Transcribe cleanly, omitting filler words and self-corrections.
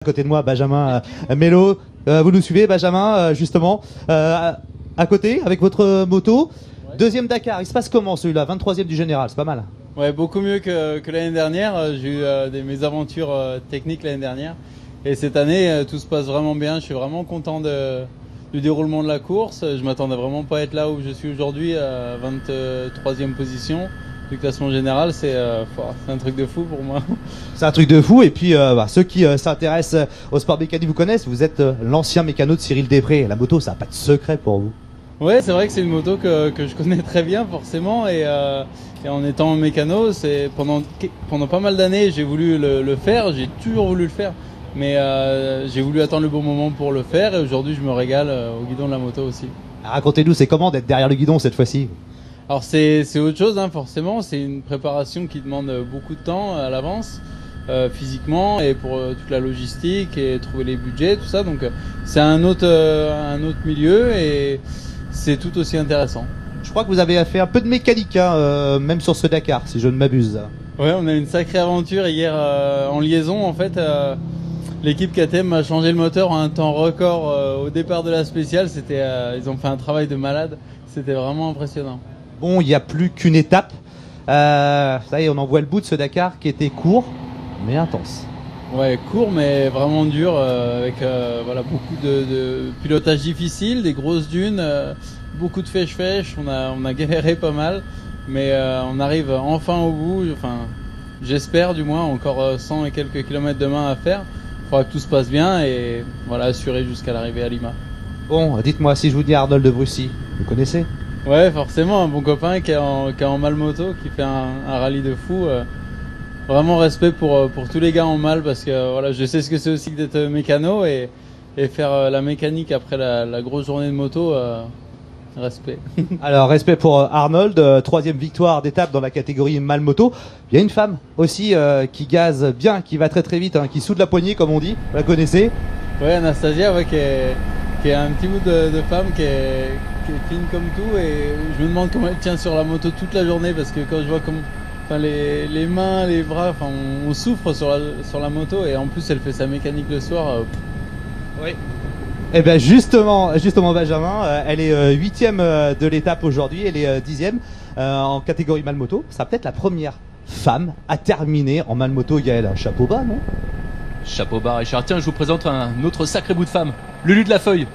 À côté de moi, Benjamin Mello. Vous nous suivez, Benjamin, justement, à côté, avec votre moto. Ouais. Deuxième Dakar, il se passe comment celui-là? 23e du général, c'est pas mal. Ouais, beaucoup mieux que l'année dernière. J'ai eu des mésaventures techniques l'année dernière. Et cette année, tout se passe vraiment bien. Je suis vraiment content du déroulement de la course. Je m'attendais vraiment pas à être là où je suis aujourd'hui, à 23e position du classement général. C'est un truc de fou pour moi. C'est un truc de fou. Et puis, ceux qui s'intéressent au sport mécanique vous connaissent. Vous êtes l'ancien mécano de Cyril Després. La moto, ça n'a pas de secret pour vous. Ouais, c'est vrai que c'est une moto que je connais très bien forcément. Et en étant mécano, pendant pas mal d'années, j'ai voulu le faire. J'ai toujours voulu le faire. Mais j'ai voulu attendre le bon moment pour le faire. Et aujourd'hui, je me régale au guidon de la moto aussi. Racontez-nous, c'est comment d'être derrière le guidon cette fois-ci? Alors c'est autre chose, hein, forcément. C'est une préparation qui demande beaucoup de temps à l'avance, physiquement, et pour toute la logistique et trouver les budgets, tout ça. Donc c'est un autre milieu et c'est tout aussi intéressant. Je crois que vous avez fait un peu de mécanique, hein, même sur ce Dakar, si je ne m'abuse. Ouais, on a eu une sacrée aventure hier en liaison. En fait, l'équipe KTM a changé le moteur en un temps record au départ de la spéciale. Ils ont fait un travail de malade. C'était vraiment impressionnant. Bon, il n'y a plus qu'une étape. Ça y est, on en voit le bout de ce Dakar qui était court, mais intense. Ouais, court mais vraiment dur, avec voilà, beaucoup de pilotage difficile, des grosses dunes, beaucoup de fèche-fèche. On a galéré pas mal, mais on arrive enfin au bout. Enfin, j'espère du moins, encore 100 et quelques kilomètres demain à faire. Il faudra que tout se passe bien et voilà, assurer jusqu'à l'arrivée à Lima. Bon, dites-moi, si je vous dis Arnold de Brucy, vous connaissez? Ouais, forcément, un bon copain qui est en mal moto, qui fait un rallye de fou. Vraiment respect pour tous les gars en mal, parce que voilà, je sais ce que c'est aussi que d'être mécano et faire la mécanique après la grosse journée de moto. Respect. Alors, respect pour Arnold, troisième victoire d'étape dans la catégorie mal moto. Il y a une femme aussi qui gaze bien, qui va très très vite, hein, qui soude la poignée comme on dit, vous la connaissez? Ouais, Anastasia, ouais, qui est un petit bout de femme qui est fine comme tout, et je me demande comment elle tient sur la moto toute la journée, parce que quand je vois les mains, les bras, on souffre sur la moto, et en plus elle fait sa mécanique le soir. Oui. Eh bien justement Benjamin, elle est 8e de l'étape aujourd'hui, elle est 10e en catégorie mal moto. Ça peut être la première femme à terminer en mal moto, Gaël. Chapeau bas, non? Chapeau bas, Richard. Tiens, je vous présente un autre sacré bout de femme, Lulu de la Feuille.